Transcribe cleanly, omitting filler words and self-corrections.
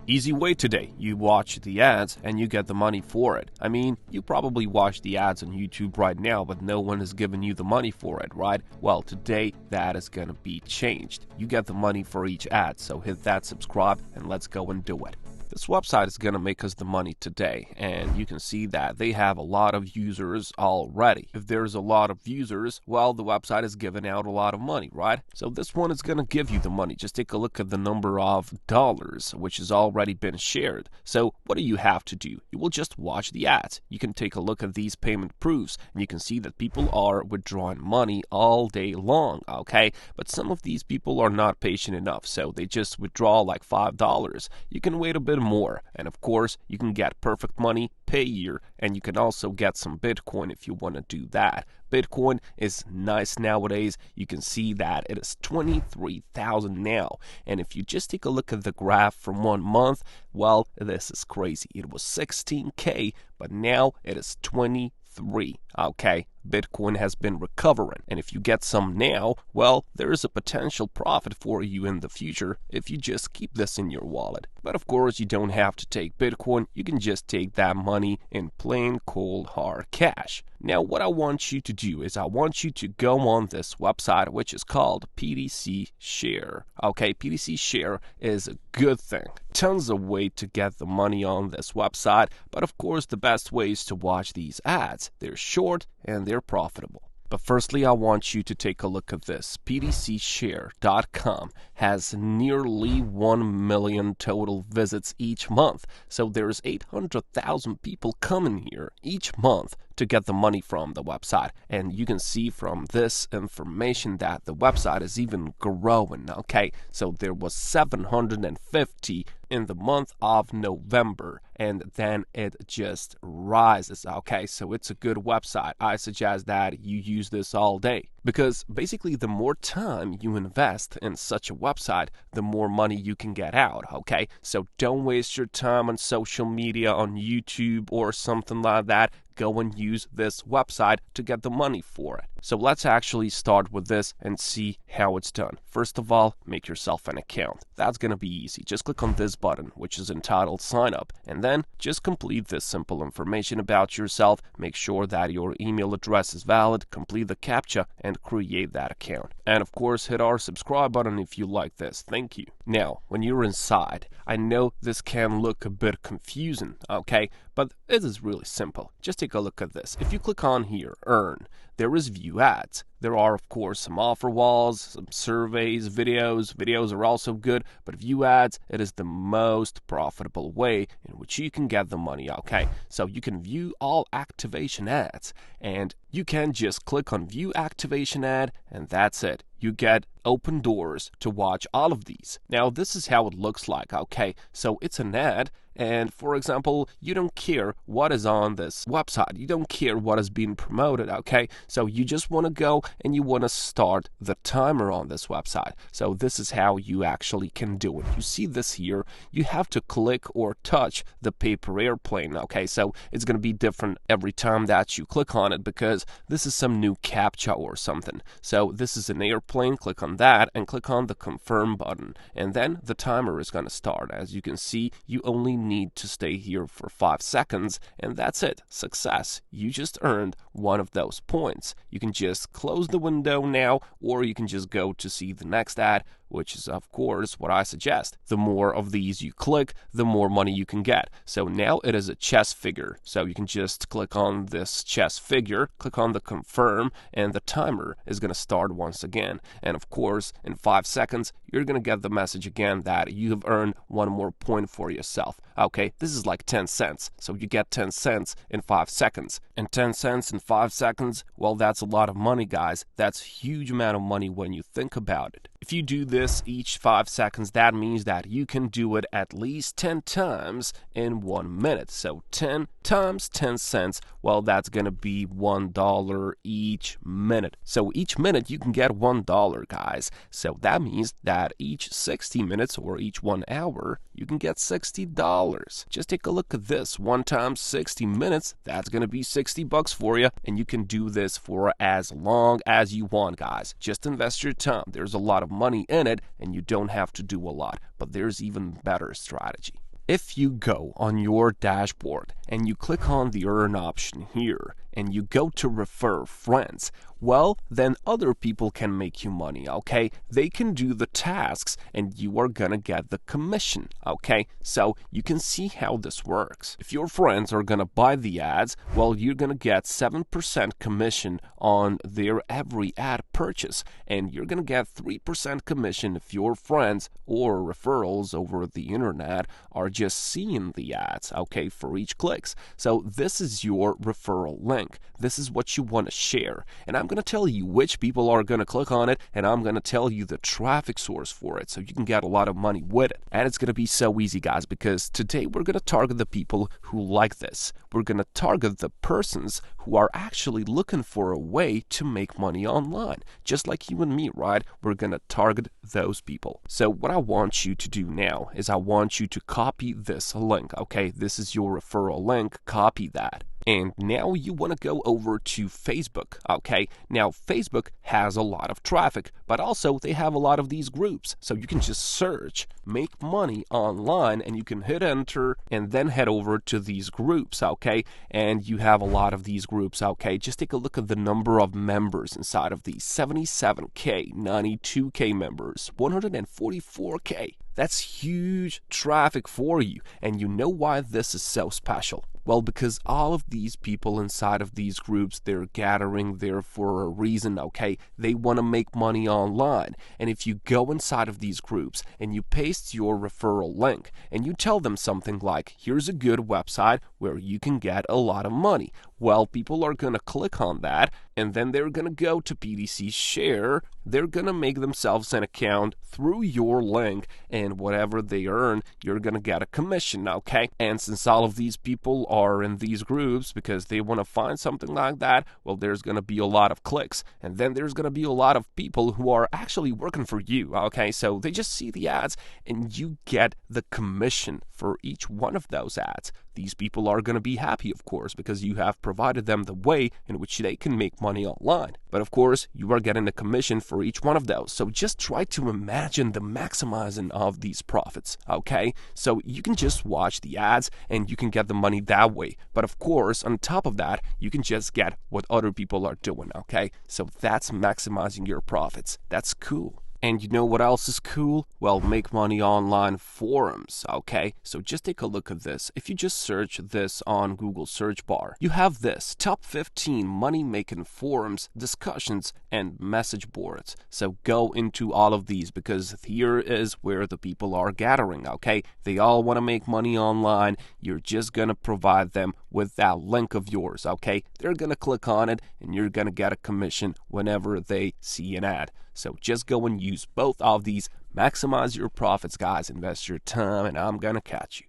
Easy way today. You watch the ads and you get the money for it. I mean, you probably watch the ads on YouTube right now, but no one is giving you the money for it, right? Well, today that is gonna be changed. You get the money for each ad, so hit that subscribe and let's go and do it. This website is going to make us the money today, and you can see that they have a lot of users already. If there's a lot of users, well, the website is giving out a lot of money, right? So this one is going to give you the money. Just take a look at the number of dollars, which has already been shared. So what do you have to do? You will just watch the ads. You can take a look at these payment proofs, and you can see that people are withdrawing money all day long, okay? But some of these people are not patient enough, so they just withdraw like $5. You can wait a bit more, and of course you can get perfect money pay year, and you can also get some Bitcoin if you want to do that. Bitcoin is nice nowadays. You can see that it is 23,000 now, and if you just take a look at the graph from 1 month, well, this is crazy. It was 16k, but now it is 23. Okay, Bitcoin has been recovering, and if you get some now, well, there is a potential profit for you in the future if you just keep this in your wallet. But of course, you don't have to take Bitcoin. You can just take that money in plain cold hard cash. Now, what I want you to do is I want you to go on this website, which is called PTC Share. Okay, PTC Share is a good thing. Tons of way to get the money on this website, but of course, the best way is to watch these ads. They're short and they're profitable. But firstly, I want you to take a look at this. PTCshare.com has nearly 1 million total visits each month. So there's 800,000 people coming here each month to get the money from the website. And you can see from this information that the website is even growing, okay? So there was 750 in the month of November, and then it just rises, okay? So it's a good website. I suggest that you use this all day, because basically the more time you invest in such a website, the more money you can get out, okay? So don't waste your time on social media, on YouTube or something like that. Go and use this website to get the money for it. So let's actually start with this and see how it's done. First of all, make yourself an account. That's going to be easy. Just click on this button, which is entitled Sign Up, and then just complete this simple information about yourself. Make sure that your email address is valid, complete the CAPTCHA, and create that account. And of course, hit our subscribe button if you like this. Thank you. Now, when you're inside, I know this can look a bit confusing, okay? But it is really simple. Just take a look at this. If you click on here, Earn, there is View Ads. There are, of course, some offer walls, some surveys, videos. Videos are also good, but View Ads, it is the most profitable way in which you can get the money, okay? So you can view all activation ads, and you can just click on View Activation Ad, and that's it. You get open doors to watch all of these. Now, this is how it looks like, okay? So it's an ad, and for example, you don't care what is on this website. You don't care what is being promoted, okay? So you just want to go and you want to start the timer on this website. So this is how you actually can do it. You see this here. You have to click or touch the paper airplane, okay? So it's going to be different every time that you click on it, because this is some new CAPTCHA or something. So this is an airplane. Click on that and click on the confirm button, and then the timer is going to start. As you can see, you only need to stay here for 5 seconds, and that's it. Success. You just earned one of those points. You can just close the window now, or you can just go to see the next ad, which is, of course, what I suggest. The more of these you click, the more money you can get. So now it is a chess figure. So you can just click on this chess figure, click on the confirm, and the timer is going to start once again. And of course, in 5 seconds, you're going to get the message again that you have earned one more point for yourself. Okay, this is like 10 cents. So you get 10 cents in 5 seconds. And 10 cents in 5 seconds, well, that's a lot of money, guys. That's a huge amount of money when you think about it. If you do this each 5 seconds, that means that you can do it at least 10 times in 1 minute. So 10 times 10 cents, well, that's going to be $1 each minute. So each minute you can get $1, guys. So that means that each 60 minutes or each 1 hour, you can get $60. Just take a look at this. 1 times 60 minutes, that's going to be $60 for you. And you can do this for as long as you want, guys. Just invest your time. There's a lot of money in it, and you don't have to do a lot. But there's even better strategy. If you go on your dashboard and you click on the earn option here and you go to refer friends, well, then other people can make you money, okay? They can do the tasks and you are gonna get the commission, okay? So you can see how this works. If your friends are gonna buy the ads, well, you're gonna get 7% commission on their every ad purchase, and you're gonna get 3% commission if your friends or referrals over the internet are just seeing the ads, okay, for each clicks. So this is your referral link. This is what you want to share. And I'm going to tell you which people are going to click on it, and I'm going to tell you the traffic source for it so you can get a lot of money with it. And it's going to be so easy, guys, because today we're going to target the people who like this. We're going to target the persons who are actually looking for a way to make money online. Just like you and me, right? We're going to target those people. So what I want you to do now is I want you to copy this link, okay? This is your referral link. Copy that. And now you want to go over to Facebook, okay? Now, Facebook has a lot of traffic, but also they have a lot of these groups. So you can just search, make money online, and you can hit enter and then head over to these groups, okay? And you have a lot of these groups, okay? Just take a look at the number of members inside of these: 77K, 92K members, 144K. That's huge traffic for you. And you know why this is so special? Well, because all of these people inside of these groups, they're gathering there for a reason, okay? They want to make money online. And if you go inside of these groups and you paste your referral link and you tell them something like, here's a good website where you can get a lot of money, well, people are going to click on that, and then they're going to go to PDC Share. They're going to make themselves an account through your link, and whatever they earn, you're going to get a commission, okay? And since all of these people are in these groups because they want to find something like that, well, there's going to be a lot of clicks, and then there's going to be a lot of people who are actually working for you, okay? So they just see the ads, and you get the commission for each one of those ads. These people are going to be happy, of course, because you have provided them the way in which they can make money online. But of course, you are getting a commission for each one of those. So just try to imagine the maximizing of these profits, okay? So you can just watch the ads and you can get the money that way. But of course, on top of that, you can just get what other people are doing, okay? So that's maximizing your profits. That's cool. And you know what else is cool? Well, make money online forums, okay? So just take a look at this. If you just search this on Google search bar, you have this: top 15 money-making forums, discussions, and message boards. So go into all of these because here is where the people are gathering, okay? They all want to make money online. You're just going to provide them with that link of yours, okay? They're going to click on it and you're going to get a commission whenever they see an ad. So just go and use both of these. Maximize your profits, guys. Invest your time, and I'm going to catch you.